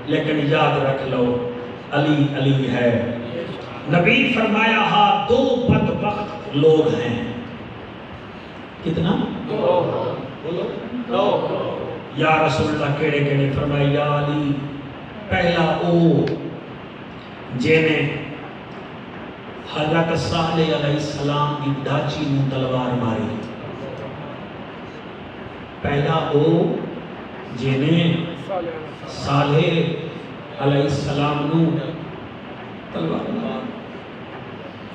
لیکن یاد رکھ لو علی علی ہے۔ نبی فرمایا ہاں دو بدبخت لوگ ہیں، کتنا؟ دو۔ یا رسول اللہ کیڑے کیڑے؟ فرمایا یا علی پہلا او جینے حضرت صالح علیہ السلام کی ڈاچی نو تلوار ماری، پہلا او جینے صالح علیہ السلام نو تلوار ماری۔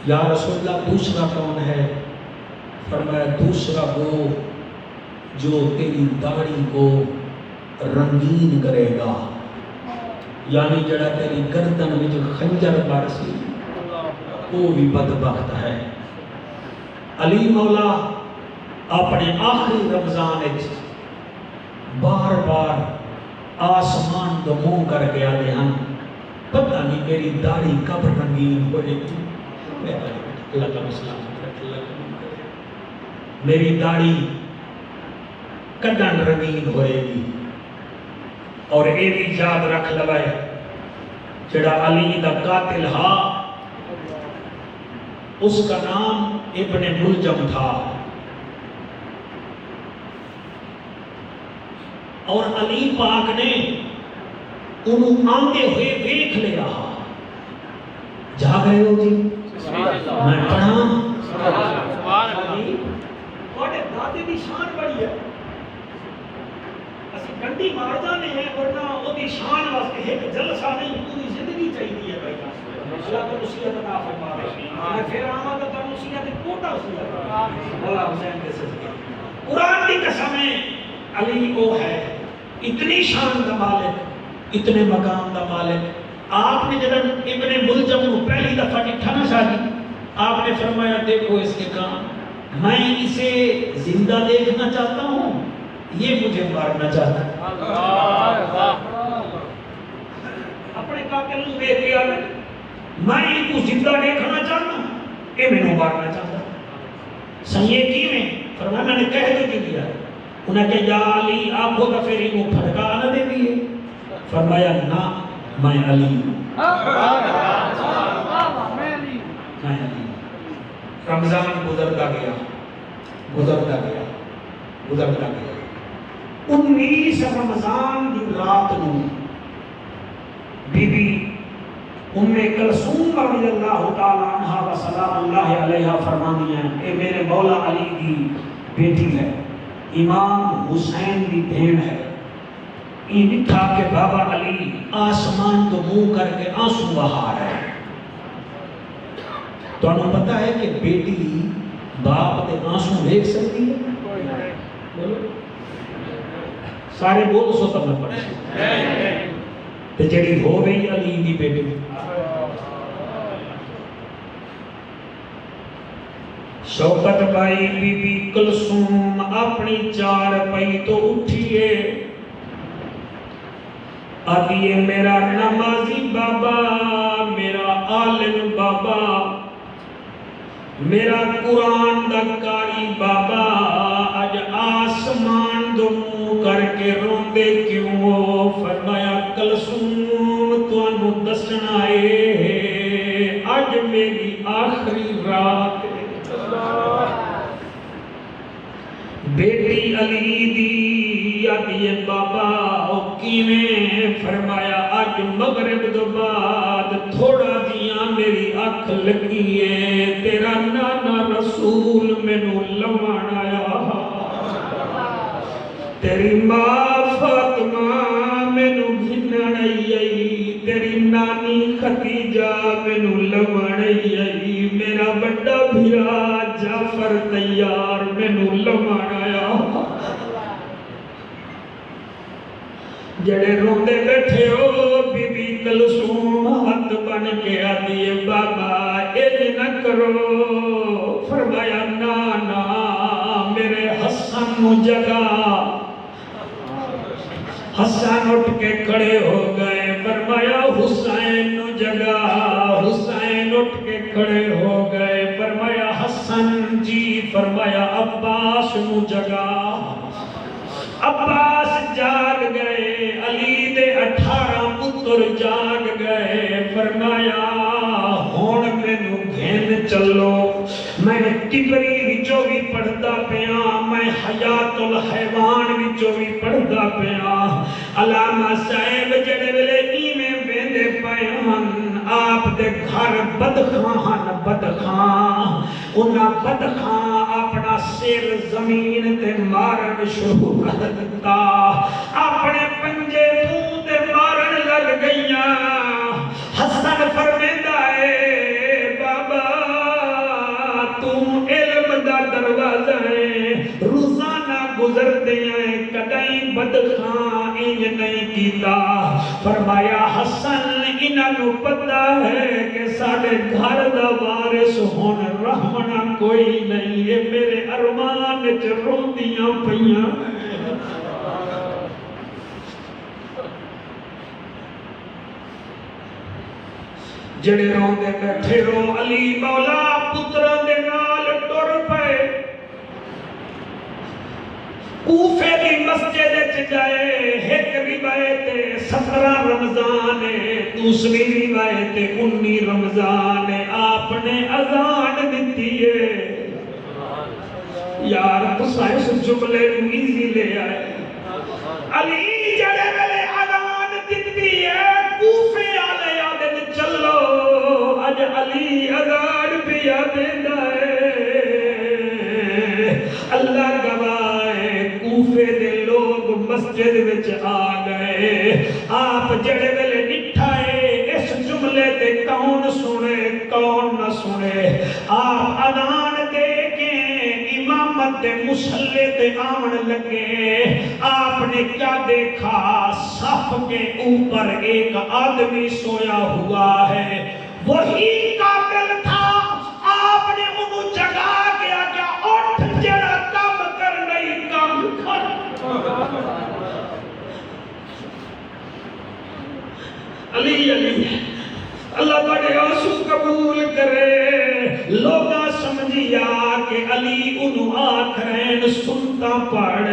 یا رسول اللہ دوسرا کون ہے؟ فرمایا دوسرا وہ جو تیری داڑھی کو رنگین کرے گا، یعنی جڑا تیری گردن میں جو خنجر بارسی وہ بھی بدبخت ہے۔ علی مولا اپنے آخری رمضان بار بار آسمان تو منہ کر کے آتے ہیں پتہ نہیں میری داڑھی کب رنگین ہوئے گی، اللہ کا مسئلہ میری داڑھی کدن رنگین ہوئے گی۔ اور یہ بھی یاد رکھ لوائے جڑا علی دا قاتل ہا اس کا نام ابن ملجم تھا، اور علی پاک نے انہوں آندے ہوئے دیکھ لیا۔ جاگ رہے ہو جی؟ میں پڑھا تھوڑے دادے دی شان بڑی ہے، اسی گنڈی مار جانے ہیں ورنہ وہ دی شان واسطے ایک جلسہ نہیں پوری زندگی چاہیے ہے بھائی۔ اللہ کو نصیحت عطا فرمائے، میں پھر آمد تا نصیحت کوٹا نصیحت مولا حسین کے صدقے۔ قرآن کی قسم ہے علی وہ ہے اتنی شان کا مالک، اتنے مقام کا مالک۔ آپ نے جب ابن ملجم کو پہلی دفعہ ڈٹھا نہ شاہی، آپ نے فرمایا دیکھو اس کے کام، میں اسے زندہ دیکھنا چاہتا ہوں، یہ مجھے مارنا چاہتا ہے۔ اپنے قاتل کو دیکھ کے آگے میں ان کو زندہ دیکھنا چاہتا ہوں، یہ میں نے مارنا چاہتا ہوں۔ سنیے کی میں فرمایا میں نے کہہ تو دیا، انہیں کہا یا علی آپ کو دفعی کو پھٹکا نہ دے دیئے؟ فرمایا نا میں علی ہوں، میں علی۔ رمضان گزرتا گیا گزرتا گیا گزرتا گیا۔ 19 رمضان کی رات نو بی بی ام کلثوم رضی اللہ تعالی عنہ و سلام اللہ علیہ فرمانی ہیں اے میرے مولا علی کی بیٹی ہے، امام حسین کی بہن ہے، یہ لکھا کہ بابا علی آسمان تو منہ کر کے آنسو بہا رہے ہیں۔ تو انہوں پتہ ہے کہ بیٹی باپ دے آنسو دیکھ سکتی ہے؟ بولو سارے بول سو تب میں پڑھ سکتے تو جڑی ہو گئی علی کی بیٹی۔ شوکت بائی بی بی کلثوم اپنی چار پئی تو اٹھیے، آدھیے میرا نمازی بابا، میرا عالم بابا، میرا قرآن دا کاری بابا، اج آسمان دو منہ کر کے روندے کیوں ہو؟ فرمایا کلثوم تو انو دسنا ہے اج میری آخری رات ہے۔ بیٹی علی دی آدھی بابا او کیویں؟ فرمایا اج مغرب دو بعد تھوڑا جیاں میری اکھ لگی ہے، تیرا نانا رسول مینوں لوان آیا، تیری ماں فاطمہ مینوں گھنن آئی، تیری نانی خدیجہ مینوں لوان آئی، میرا بڑا بھیرا جعفر تیار مینوں لوان آیا۔ جڑے روندے بیٹھے ہو بی بی کلثوم ہاتھ بن کے آدھی ہے بابا ایج نہ کرو۔ فرمایا نانا میرے حسن نو جگا۔ حسن اٹھ کے کھڑے ہو گئے، فرمایا حسین نو جگا۔ حسین اٹھ کے کھڑے ہو گئے، فرمایا حسن جی، فرمایا عباس نو جگا۔ عباس جاگ گئے، علی دے 18 پتر حضور جاگ گئے، فرمایا ہون مینو گھن چلو، میں تبری وچوں بھی پڑھدا پیاں، میں حیات الحیوان وچوں بھی پڑھدا پیاں۔ علامہ صاحب جڑے ویلے ایویں ویندے پئے ہن، آپ دے گھر بدخاں ہن، بدخاں، انہاں بدخاں اپنا سر زمین تے مارن شروع کر دتا، اپنے پنجے منہ تے مارن لگ گئیاں۔ حسن فرمیندا ہے بابا تو علم دا دروازہ ہے، روزانہ گزرتے ہیں کدیں بدخاں انج نہیں کیتا۔ فرمایا حسن انہاں نوں پتہ ہے کہ ساڈے گھر دا وارث ہن رحمنا کوئی نہیں، یہ میرے ارمان وچ روندیاں پیاں۔ جڑے روندے بیٹھے ہو علی مولا پتراں دے نال ٹر پئے، کوفے دی مسجد وچ جائے، ایک روایت 17 رمضان ہے، دوسری روایت 19 رمضان ہے، آپ نے اذان دتی ہے۔ یار تساں اس جملے نوں ایزی لے آئے، علی جڑے ویلے اذان دتی ہے کوفے والے آدھے چلو، اج علی اذان پیا دیندا ہے، اللہ گواہ ہے کوفے دے لوگ مسجد وچ آ گئے۔ آپ جڑے ویلے نٹھا ہے اس جملے تے کون سنے کون نہ سنے، آپ اذان دے کے امامت دے مصلی تے آن لگے، آپ نے کیا دیکھا؟ صف کے اوپر ایک آدمی سویا ہوا ہے، وہی قاتل تھا۔ آپ نے انہوں جگا کیا اٹھ جڑا کام کر نہیں کام کر۔ علی علی اللہ بڑے آنسو قبول کرے۔ لوگاں سمجھیا کہ علی انہوں آکھرین سنتا پڑھ،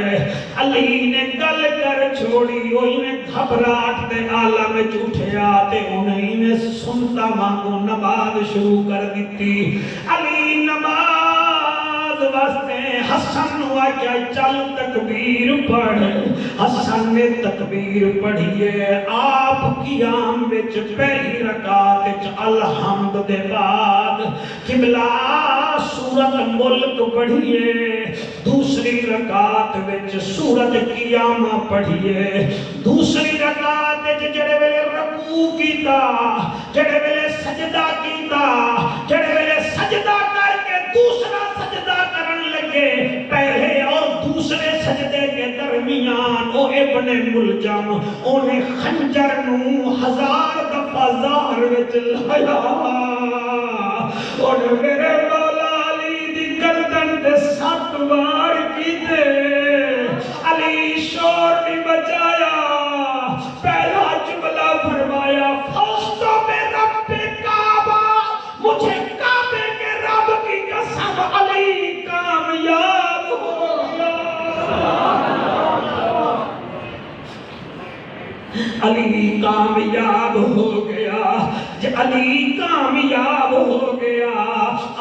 علی نے گل کر چھوڑی، انہیں گھبراہٹ دے عالم جھوٹیا تے انہیں سنتا مانگو نماز شروع کر دیتی۔ علی نماز واسطے حسن ہوا کیا چل تکبیر پڑھ، حسن نے تکبیر پڑھیے، آپ قیام وچ پہلی رکعت وچ الحمد دے بعد قبلہ سورت ملک پڑھیے، دوسری رکعت وچ سورت قیامہ پڑھیے، دوسری رکعت وچ جڑے ویلے رکوع کیتا، جڑے ویلے سجدہ کیتا، جڑے ویلے سجدہ کر کے دوسرا سجدہ کرن لگے، پہلے اور دوسرے سجدے کے درمیان او ابن ملجم انہیں خنجر نوں 1000 دفعہ زہر وچ لایا، اور میرے مولا علی دی گردن تے 7 وار کیتے، علی شور نہیں بچایا، پہلا جملہ فرمایا فوستو بے رب کعبہ، مجھے کعبے کے رب کی قسم علی کامیاب ہو گیا، علی کامیاب ہو گیا، علی کامیاب ہو گیا۔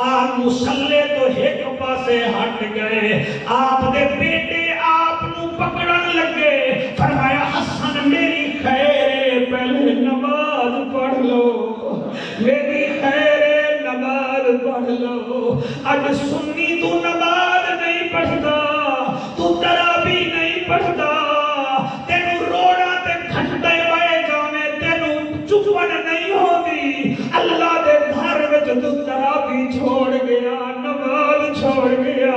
آپ مصلی تو ایک پاسے ہٹ گئے، آپ دے بیٹے آپ نو پکڑن لگے، فرمایا حسن میری خیر پہلے نماز پڑھ لو، میری خیر نماز پڑھ لو، اج سنی تو نماز نہیں پڑھتا، تو تراویح نہیں پڑھتا، تینوں روڑا تے گھنٹے پائے جانے، تینوں چپن نہیں ہوگی، اللہ دے گھر وچ تو تراویح چھوڑ گیا، نماز چھوڑ گیا،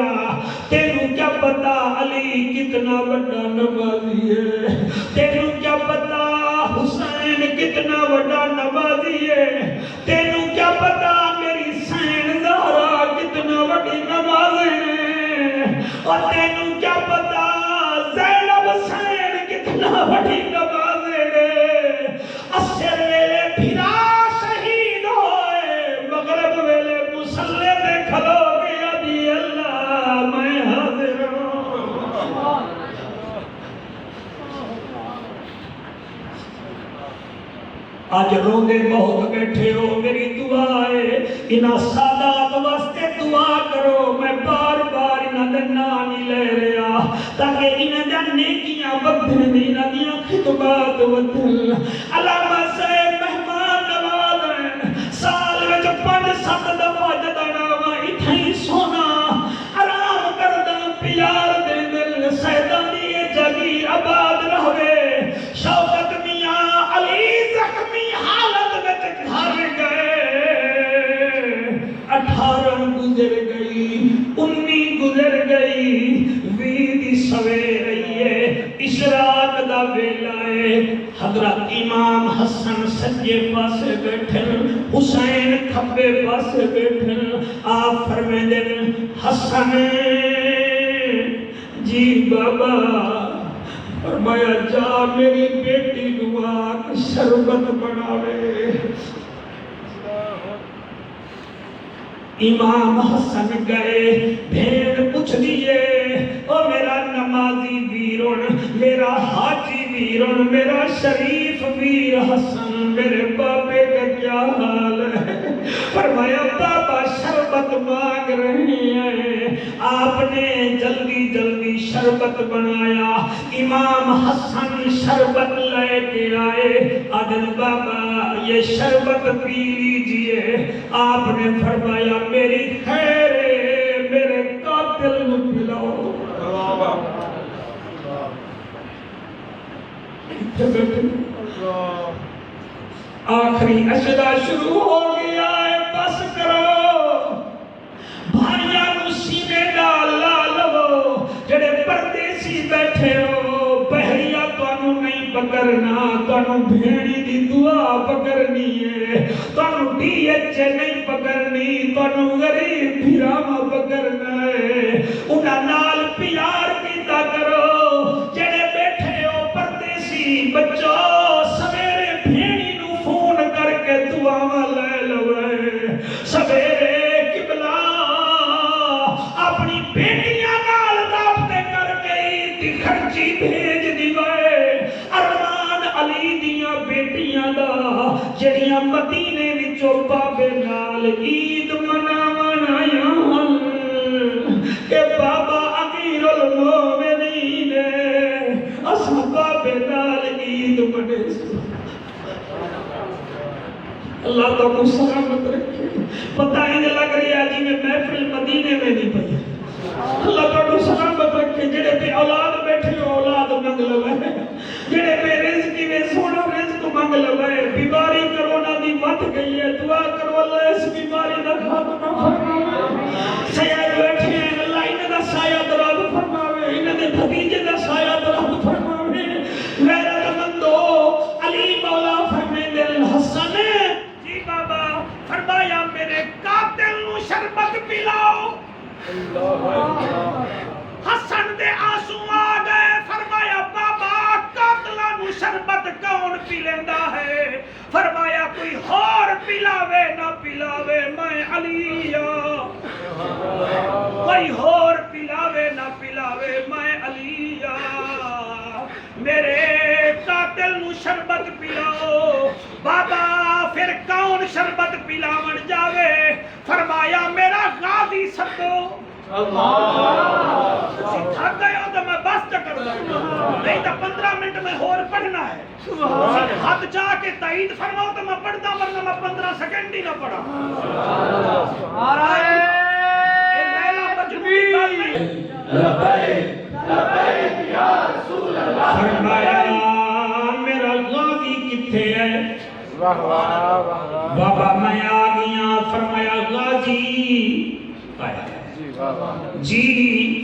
تینوں کیا پتا علی کتنا بڑا نمازی ہے، تینوں کیا پتا حسین کتنا بڑا نمازی ہے، تینوں کیا پتا میری حسین زہرا کتنا بڑی نمازی ہے، اور تینوں کیا پتا زینب حسین کتنا بڑی نمازی ہے۔ عصر ویلے پھرا شہید ہوئے، مغرب ویلے مصلی تے کھلو گیا دی اللہ میں حاضر ہوں۔ آج روندے بہت بیٹھے ہو، میری دعا ہے انہاں سادات واسطے دعا کرو، میں بار بار انہاں دے نام ہی لے رہا تاکہ انہاں دے نیکیاں ودھن، انہاں دیاں خدمات ودھن۔ علامہ صاحب مہمان نواز ہیں، سال وچ 5-7 دفعہ جدا نام اتھائی سونا آرام کردہ پیار دے دل سیدانی جگیر آباد رہوے۔ شوکت میاں علی زخمی حالت وچ گھر گئے، 18 گزر گئی، 19 گزر گئی، 20 دی سویر رہی ہے، اشراق دا ویلا ہے۔ حضرت امام حسن سجے پاسے بیٹھن، حسین کھبے پاسے بیٹھن۔ آپ فرمیندے حسن جی بابا، فرمایا جا میری بیٹی دعا شربت بناوے۔ امام حسن گئے، بھیڑ پوچھ دیئے، او میرا نمازی ویرون، میرا حاجی ویرون، میرا شریف ویر حسن، میرے بابے کا کیا حال ہے؟ فرمایا بابا شربت مانگ رہے ہیں۔ آپ نے جلدی جلدی شربت بنایا، امام حسن شربت لے کے آئے، آدن بابا یہ شربت پی لیجئے۔ آپ نے فرمایا میری خیر ہے، میرے قاتل کو پلاؤ۔ آخری اشرا شروع ہو گیا ہے، بس کرو، بھائیاں نو سینے نال لا لو، جڑے پردیسی بیٹھے ہو، بحریہ تانوں نہیں پکڑنا، تانوں بھیڑی دی دعا پکڑنی ہے، تانوں ڈی ایچ نہیں پکڑنی، تانوں غریب بھیراما پکڑنا ہے۔ انہاں نال پیار کیتا کرو، جڑے بیٹھے ہو پردیسی بچو، سویرے بھیڑی نو فون کر کے دعا لے لوے، سویرے قبلہ اپنی بیٹیاں نال رابطے کر کے خرچی بھیج دیوے۔ ارمان علی دیاں بیٹیاں دا جڑیاں مدینے وچوں بابے نال عید مناون آیاں کہ بابا امیر المومنین اس بابے نال عید منے۔ اللہ تو کو سلامت رکھے۔ پتہ ہی نہیں لگ رہی آجی میں محفل مدینے میں نہیں پئی۔ اللہ تو کو سلامت رکھے۔ جڑے پہ اولاد بیٹھے ہو اولاد منگ لوے، جڑے پہ رزق میں سونا رزق منگ لوے۔ بیماری کرونا دی مت گئی ہے، دعا کرو اللہ اس بیماری دا خاتمہ فرماوے۔ سیاد بیٹھے ہیں اللہ انہیں دا سایہ دراد فرماوے، انہیں دے بھتیجے دا سایہ دراد فرماوے۔ غیرت مندو علی مولا فرمیندے حسن جی بابا، فرمایا میرے قاتل نو شربت پلاؤ۔ حسن دے آنسو آ گئے، فرمایا بابا قاتلہ نو شربت کون پی لیندہ ہے؟ فرمایا کوئی اور پلاوے نہ پلاوے میں علی ہاں، کوئی اور پلاوے نہ پلاوے میں علی ہاں، میرے قاتل نو شربت پلاؤ۔ بابا پھر کون شربت پلاون جاوے؟ فرمایا میرا غازی سدو۔ تھک گئے ہو تو میں بس کر دوں، نہیں تو 15 منٹ میں اور پڑھنا ہے۔ ہاتھ چاہ کے تائید فرماؤ تو میں پڑھتا، ورنہ میں 15 سیکنڈ ہی نہ پڑھا۔ فرمایا میرا غازی کتھے ہے؟ بابا میں آ گیا۔ فرمایا غازی جی،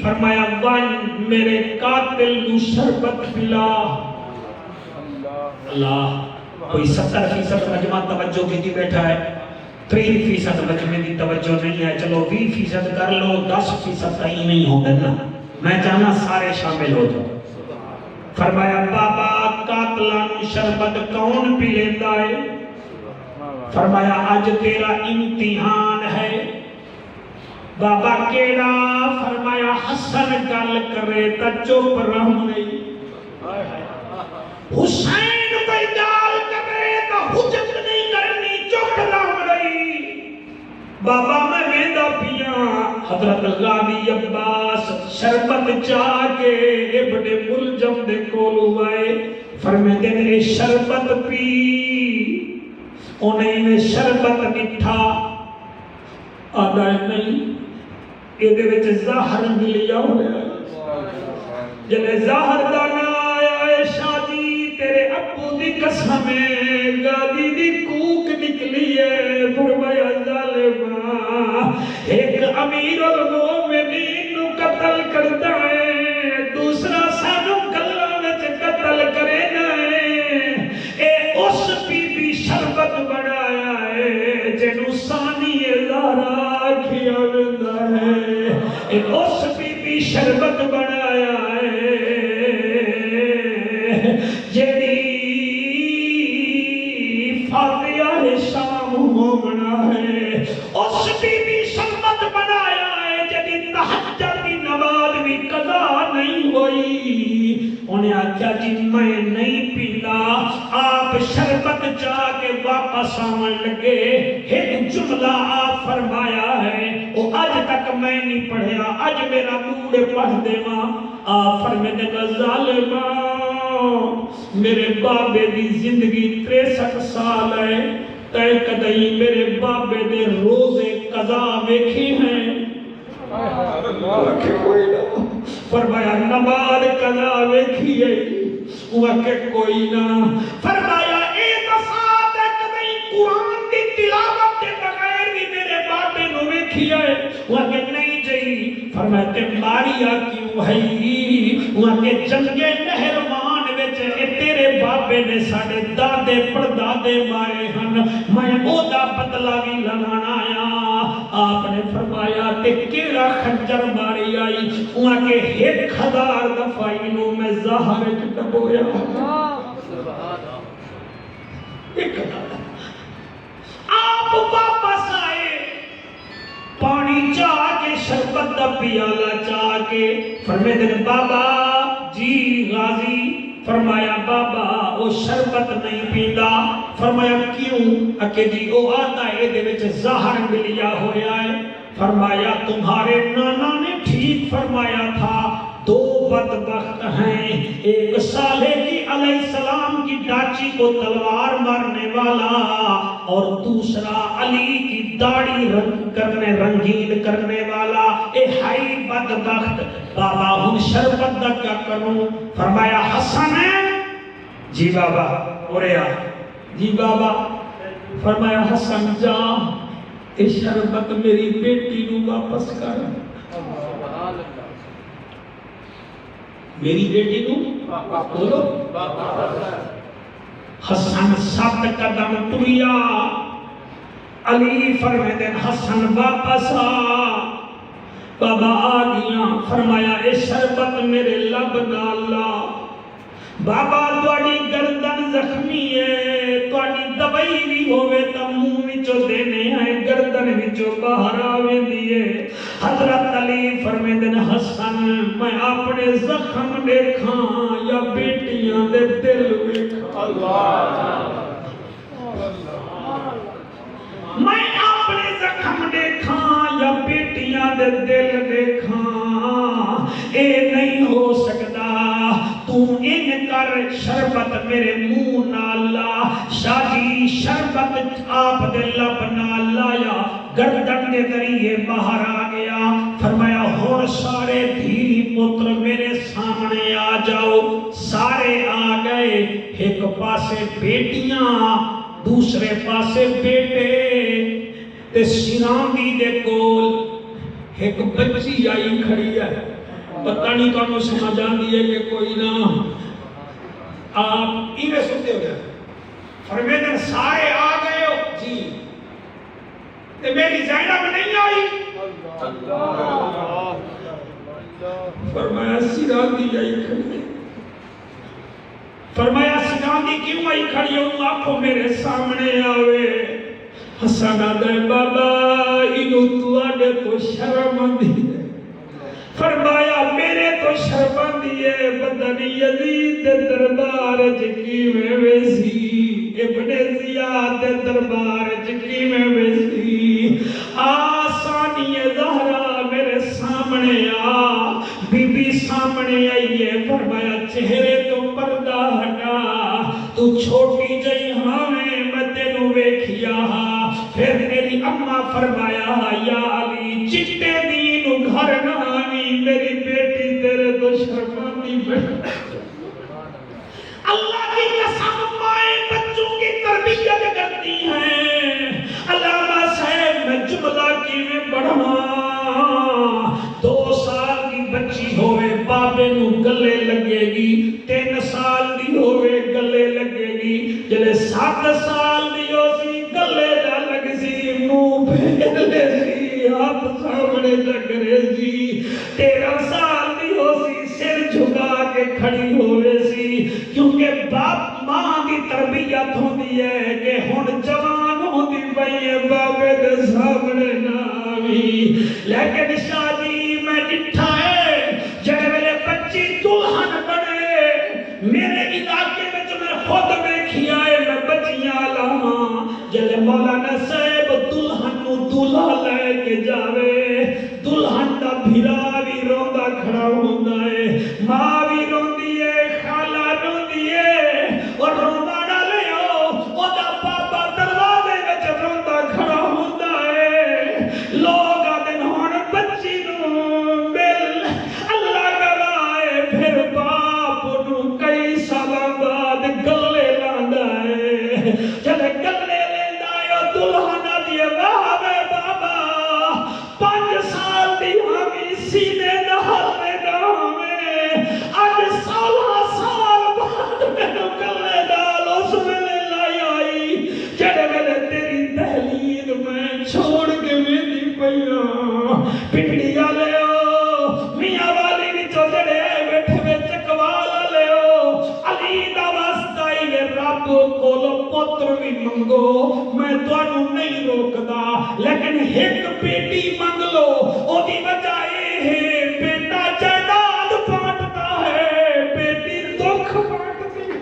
فرمایا ون میرے قاتل نو شربت پلا۔ اللہ کوئی 70% مجمع توجہ کی بیٹھا ہے، 3% مجمع کی توجہ نہیں ہے، چلو 20% کر لو، 10% صحیح نہیں ہو گا، میں چاہنا سارے شامل ہو جاؤ۔ فرمایا بابا قاتلان شربت کون پی لیتا ہے؟ فرمایا آج تیرا امتحان ہے۔ بابا کیڑا؟ فرمایا حسن گل کرے تا چپ رہم نہیں، حسین کوئی گال کرے تا حجت بابا میں ویندا پیاں حضرت غازی عباس شربت چاہ کے ابن ملجم دے کولو آئے فرمیندے نے شربت پی انہیں نے شربت مٹھا آدھا نہیں یہ دے وچ زہر ملیا ہوا ہے جلے زہر دانا آیا ہے شادی تیرے ابو دی قسم غازی دی کوک نکلی ہے فرمایا ظالما ایک امیر المومنین نو قتل کرتا ہے دوسرا سانو گلاں وچ قتل کرے نہ اے اس بی بی شربت بنایا ہے جنوں ثانی زہرا کھیا ویندا ہے اے اس بی بی شربت بنایا ہے جیڑی فاتحہ شام مومنا ہے اس بی بی شربت بنایا ہے جیڑی تہجد کی نماز بھی قضا نہیں ہوئی انہیں آکھیا جی میں نہیں پینا آپ شربت چاہ کے واپس آمن لگے ایک جملہ آپ فرمایا ہے وہ آج تک میں نہیں پڑھیا آج میرا موڑے پڑھ دے ماں آپ فرمیدے گا ظالمہ میرے بابے دی زندگی 63 سال ہے تے کدئی میرے بابے دے روزے قضا ویکھی ہیں فرمایا نماز قضا ویکھی ہے وہ کہ کوئی نہ فرمایا اے دسات کدئی قرآن دی تلاوت کے بغیر بھی میرے بابے نو ویکھی ہے وہ کہ نہیں جئی فرمایا تے ماریا کیوں ہے وہ کہ جنگے نہروان تیرے بابے نے ساڑے دادے پردادے مارے ہن میں او دا بدلہ بھی لگانا آیا آپ نے فرمایا تے کیڑا خنجر ماری آئی وہاں کے 1000 دفعی نو میں زہر ڈبویا آپ واپس آئے پانی چاہ کے شربت دا پیالہ چاہ کے فرمیدے بابا جی غازی فرمایا بابا وہ شربت نہیں پیندا فرمایا کیوں اکے جی وہ آتا ہے دے وچ زہر ملیا ہویا ہے فرمایا تمہارے نانا نے ٹھیک فرمایا تھا 2 بدبخت ہیں ایک صالح کی علیہ السلام کی ڈاچی کو تلوار مارنے والا اور دوسرا علی کی داڑھی رنگین کرنے والا اے ہائی بدبخت بابا ہم شربت دا کیا کروں فرمایا حسن ہے جی بابا اوریا جی بابا فرمایا حسن جا اے شربت میری بیٹی نو واپس کر میری بیٹی نو بولو حسن 7 قدم ٹریا علی فرمیدے حسن واپس آ بابا آ گیا فرمایا اے شربت میرے لب نالا بابا تواڈی گردن زخمی ہے تواڈی دوائی بھی ہوے تا منہ وچوں دینے ہیں گردن وچوں باہر آویندی ہے حضرت علی فرمیندے حسن میں اپنے زخم دیکھاں یا بیٹیاں دے دل ویکھاں اللہ میں اپنے زخم دیکھاں یا بیٹیاں دے دل دیکھاں اے نہیں ہو سکتا تو ان کر شربت میرے منہ نالا شاہی شربت آپ دے لب نالا گردن دے ذریعے باہر آ گیا فرمایا ہون سارے دھی پتر میرے سامنے آ جاؤ سارے آ گئے ایک پاسے بیٹیاں دوسرے پاسے بیٹے تے سیناندی دے کول ایک بچی آئی کھڑی ہے پتہ نہیں کانوں سمجھ آندی ہے کہ کوئی نہ آپ ایویں سنتے ہو گیا فرمیدن سارے آ گئے ہو جی تے میری زینب نہیں آئی فرمایا سیناندی آئی کھڑی فرمایا سیناندی کیوں آئی کھڑی ہوں آپ میرے سامنے آوے حسن آدھے بابا انہوں تو آدھے تو شرم آدھی ہے فرمایا میرے تو شرم آدھی ہے بدن یزید دربار جکی میں ویسی ابن زیاد دربار جکی میں ویسی اما فرمایا یا علی چٹے دین گھر نہ آنی میری بیٹی تیرے تو شرماتی بیٹھ اللہ کی قسم مائیں بچوں کی تربیت کرتی ہیں علامہ صاحب میں جملہ کی میں پڑھا 2 سال کی بچی ہوئے بابے نو گلے لگے گی 3 سال دی ہوئے گلے لگے گی جلے 7 سال دی ہو سی گلے نہ لگ سی منہ پھیر لے سی ہاتھ سامنے جگرے سی 13 سال دی ہو سی سر جھکا کے کھڑی ہوئے سی کیونکہ باپ ماں کی تربیت ہوتی ہے کہ ہن جوان ہوتی پئی ہے بابے دے سامنے نہ آوی لیکن شاہ جی میں ڈٹھا ہے جڑے میرے بچی دلہن بنے میرے علاقے میں جو میں خود دیکھیا ہے میں بچیاں لاواں جڑے مولانا صاحب دلہن نو دلہا لے کے جاوے دلہن دا بھرا بھی روندا کھڑا ہوندا ہے ماں بھی روندی ہے خالہ روندی ہے اور روندا نہ لیو او دا بابا دروازے وچ روندا کھڑا ہوندا ہے لوگ آدن ہون بچی نو مل اللہ گواہ پھر باپ نو کئی سالاں بعد گلے لاندا ہے جلے گلے لیندا ہے دلہن دی واہ وے بابا 5 سال دی ہمی سینے نہر میں گاویں اج 16 سال بعد میں گلے ڈال اس ویلے لائی آئی جڑے ویلے تیری دہلیز میں چھوڑ کے میری پئیاں پنڈی والے میاں والی وچوں جڑے بیٹھے وے چکوال والے علی دا واسطہ ہی رب کولو پتر بھی منگو میں تانوں نہیں روکدا لیکن ایک بیٹی منگ لو او دی وجہ اے ہے بیٹا جائیداد بانٹتا ہے بیٹی دکھ بانٹتی ہے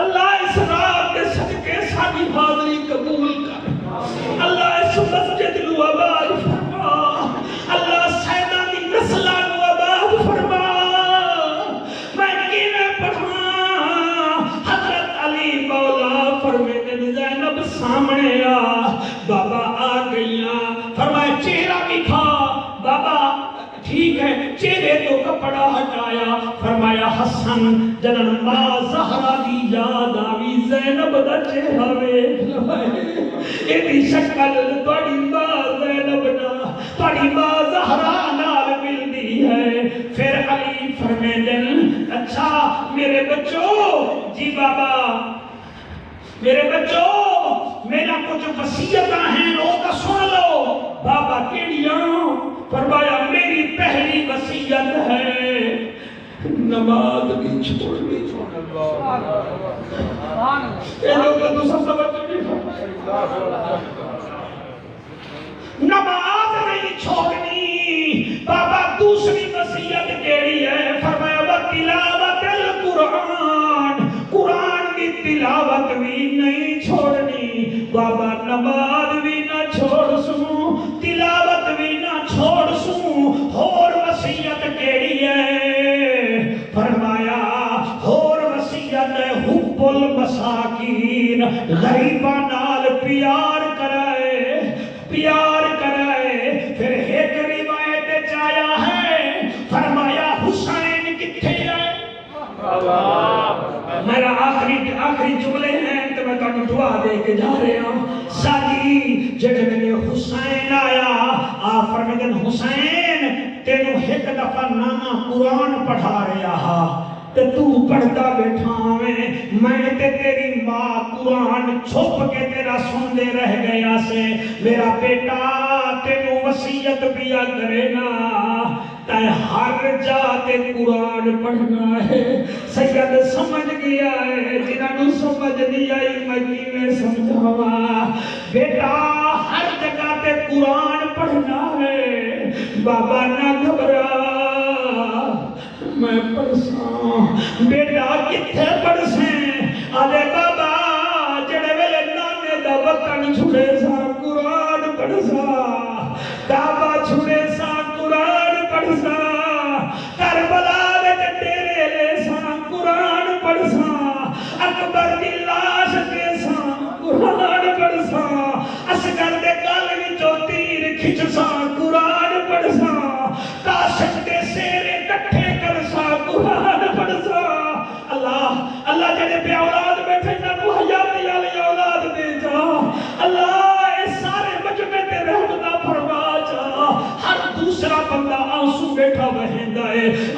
اللہ اس رات کے صدقے ساری حاضری قبول کر اللہ اس مسجد نو آباد فرما اللہ سیدہ دی نسلہ نو آباد فرما میں کیویں پڑھاں حضرت علی مولا فرمیندے زینب سامنے آ بابا آ گئیاں فرمایا چہرہ دکھا بابا ٹھیک ہے چہرے تو کپڑا ہٹایا فرمایا حسن جنن ماں زہرا دی یاد آوی زینب دا چہرہ ویکھ ایدی شکل تواڈی ماں زینب نال تواڈی ماں زہرا نال ملدی ہے پھر علی فرمیندن اچھا میرے بچوں جی بابا میرے بچوں میرا کچھ وصیتاں ہیں وہ تو سن لو بابا کیڑیاں فرمایا میری پہلی وصیت ہے نماز نہیں چھوڑنی یہ لوگ تو سب سمجھ نہیں نماز نہیں چھوڑنی بابا دوسری وصیت کیڑی ہے فرمایا وتلاوت القرآن قرآن کی تلاوت بھی نہیں چھوڑنی بابا نماز بھی نہ چھوڑ سوں تلاوت بھی نہ چھوڑ سوں اور وصیت کیڑی ہے فرمایا اور وصیت ہے حب المساکین غریباں نال پیار کرائے پھر ایک روایت چایا ہے فرمایا حسین کتھے ہے میرا آخری جملے ہیں تو میں تانوں دعا دے کے جا رہا ہوں ساجی جڑے میرے حسین آیا آپ فرمیدن حسین تینوں ایک دفعہ نانا قرآن پڑھا رہا ہا تے تو پڑھتا بیٹھا میں تے تیری ماں قرآن چھپ کے تیرا سن دے رہ گیا سے میرا بیٹا تینوں وصیت پیا کرے نا تے ہر جا تے قرآن پڑھنا ہے سید سمجھ گیا ہے جنہاں نوں سمجھ نہیں آئی میں کیویں سمجھاواں بیٹا ہر جگہ تے قرآن پڑھنا ہے بابا نہ گھبرا میں پڑھساں بیٹا کتھے پڑھسیں آدھے بابا جڑے ویلے نانے دا وطن چھڑے سا قرآن پڑھسا کعبہ چھڑے سا قرآن پڑھسا کربلا وچ ڈیرے لے سا قرآن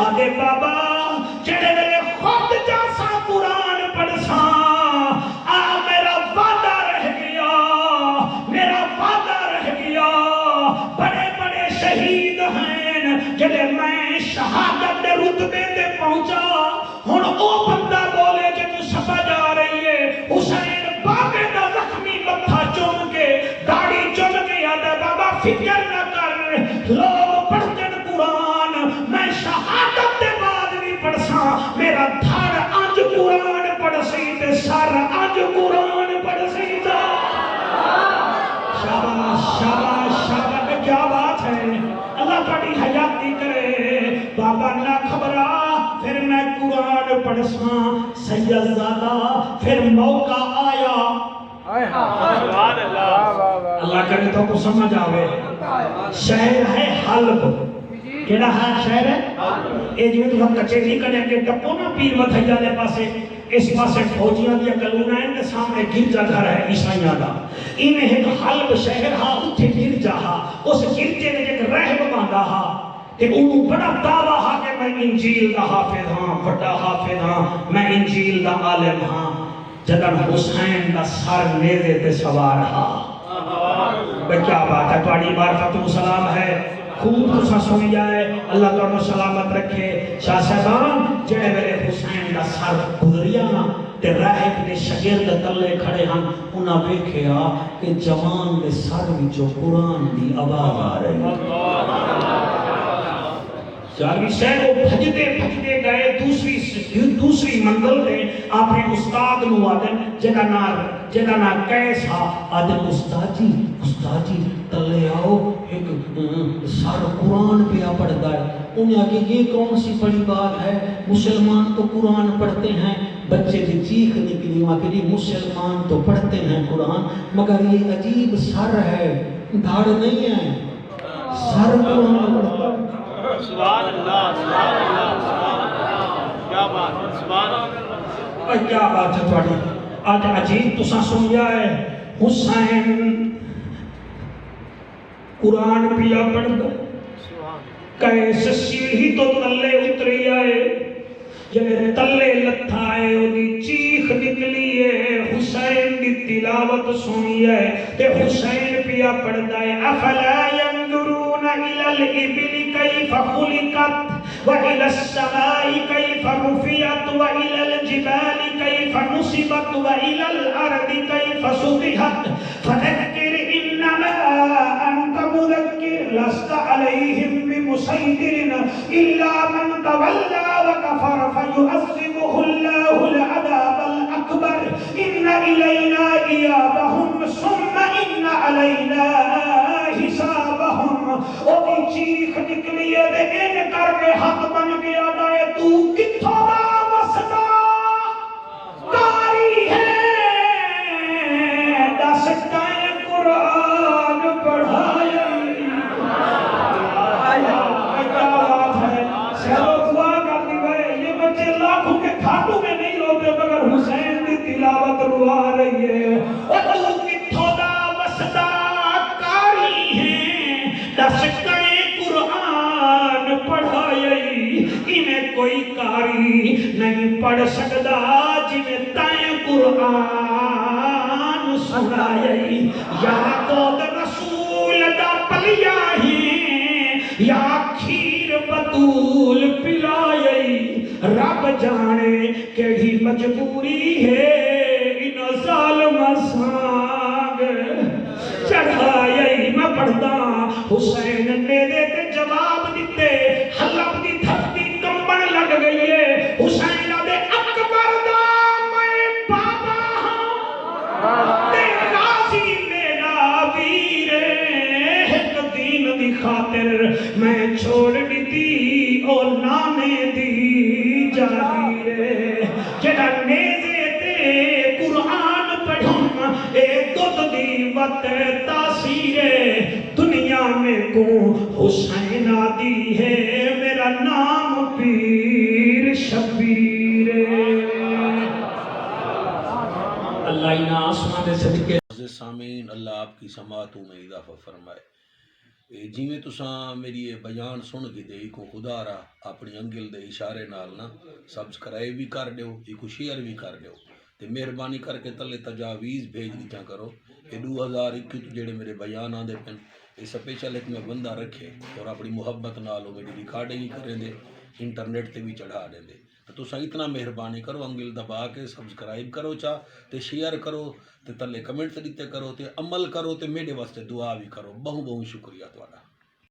سادے بابا جڑے میرے خود جاسا قرآن پڑھسا آ میرا وعدہ رہ گیا، میرا وعدہ رہ گیا، بڑے بڑے شہید ہیں جڑے میں شہادت دے رتبے تے پہنچا ہن او بندہ بولے کہ تو سفا جا رہی ہے حسین بابے دا زخمی متھا چوم کے داڑھی چوم کے یاد ہے بابا فکر نہ کر لوگ پڑھتے قرآن میں شہادت دے بعد بھی پڑھسا میرا دھڑ اج قرآن پڑھ سی تے سر اج قرآن پڑھ سی دا شاباش شاباش شاباش کیا بات ہے اللہ تھوڑی حیاتی کرے بابا نہ گھبرا پھر میں قرآن پڑھسا سید زادہ پھر موقع آیا اللہ کرے تو کو سمجھ آوے شہر ہے حلب کیڑا ہے شہر ہے اے جو تو کچے نہیں کرنے کے ٹپو نا پیر وتھیا دے پاسے اس پاسے فوجیاں دی کلونا ہے تے سامنے گرجا گھر ہے عیسائیاں دا انہیں ایک حلب شہر ہا اوتھے گرجا ہا اس گرجے نے ایک راہب باندا ہا تے انہوں بڑا دعویٰ ہا کہ میں انجیل دا حافظ ہاں بڑا حافظ ہاں میں انجیل دا عالم ہاں جدن حسین دا سر نیزے تے سوار ہا کیا بات ہے تواڈی معرفت و سلام ہے خوب تسا سنی جائے اللہ تعالیٰ سلامت رکھے شاہ صاحبان جڑے میرے حسین دا سر گزریا تے راہب دے شاگرد تلے کھڑے ہن انہاں ویکھیا کہ جوان دے سر وچوں قرآن دی آواز آ رہی چارویں صاحب وہ بھجدے گئے دوسری منزل میں اپنے استاد نو آدن جدا نا کیسا آدن استاد جی تلے آؤ ایک سر قرآن پہ پڑھتا ہے انہیں آگے یہ کون سی بڑی بات ہے مسلمان تو قرآن پڑھتے ہیں بچے کی چیخ نکلی وہاں کہ مسلمان تو پڑھتے ہیں قرآن مگر یہ عجیب سر ہے دھاڑ نہیں ہے سر قرآن پڑھتا ہے سبحان اللہ سبحان اللہ سبحان اللہ کیا بات ہے سبحان اللہ کیا بات ہے تھوڑی آج عجیب تسا سنیا ہے حسین قرآن پیا پڑھتا کیسے سیڑھی تو تلے اتری آئے جب تلے لتھا ہے انہی چیخ نکلی ہے حسین دی تلاوت سنی ہے تے حسین پیا پڑھتا ہے افلا ينظرون الى الابل كيف خلقت والى السماء كيف رفعت والى الجبال كيف نصبت والى الارض كيف سطحت فذكر انما انت مذكر لست عليهم بمسيطر الا من تولى وكفر فيعذبه الله العذاب الاكبر ان الينا ايابهم ثم ان علينا حسابهم او چیخ نکلی ہے ان کر کے حق بن گیا ہے تو کتھوں دا وسدا کاری ہے دس کائیں قرآن پڑھایا کیا بات ہے سہو دعا کر دی بھائی یہ بچے لاکھوں کے کھاتوں میں نہیں روتے مگر حسین دی تلاوت روا رہی ہے اور تو کتھوں دا وسدا کاری ہے دس کائیں قرآن پڑھائی انہیں کوئی کاری نہیں پڑھ سکتا جنہیں تائیں قرآن سنائی یا قود رسول دا پلیا ہی یا کھیر بطول پلائی رب جانے کیڑی مجبوری ہے ان ظالم سانگ چڑھائی میں پڑھتا حسین نے دے تے جواب دیتے حلب دی دھرتی کمبن لگ گئی ہے حسین دے اکبر دا میں بابا ہاں تے غازی میرا ویر ایک دین دی خاطر میں چھوڑ دیتی اور نانے دی جاگیر جڑا نیزے تے قرآن پڑھوں اے دودھ دی وقت تاثیر دنیا میں کو حسین آدی ہے میرا نام پیر شبیر اللہ انہا آسمان دے صدقے سامعین اللہ آپ کی سماعتوں میں اضافہ فرمائے جیویں تساں میری یہ بیان سن کے دے کو خدا را اپنی انگل دے اشارے نال نا سبسکرائب بھی کر دیو ایک شیئر بھی کر دیو تے مہربانی کر کے تلے تجاویز بھیج دیتا کرو کہ 2021 تو جڑے میرے بیان آندے پن یہ سپیشل ایک میں بندہ رکھے اور اپنی محبت نال میری ریکارڈنگ ہی کریں دے انٹرنیٹ تے بھی چڑھا دیں دے تو تساں اتنا مہربانی کرو انگل دبا کے سبسکرائب کرو چا تے شیئر کرو تے تلے کمنٹ دیتے کرو تے عمل کرو تے میرے واسطے دعا بھی کرو بہت بہت شکریہ تہاڈا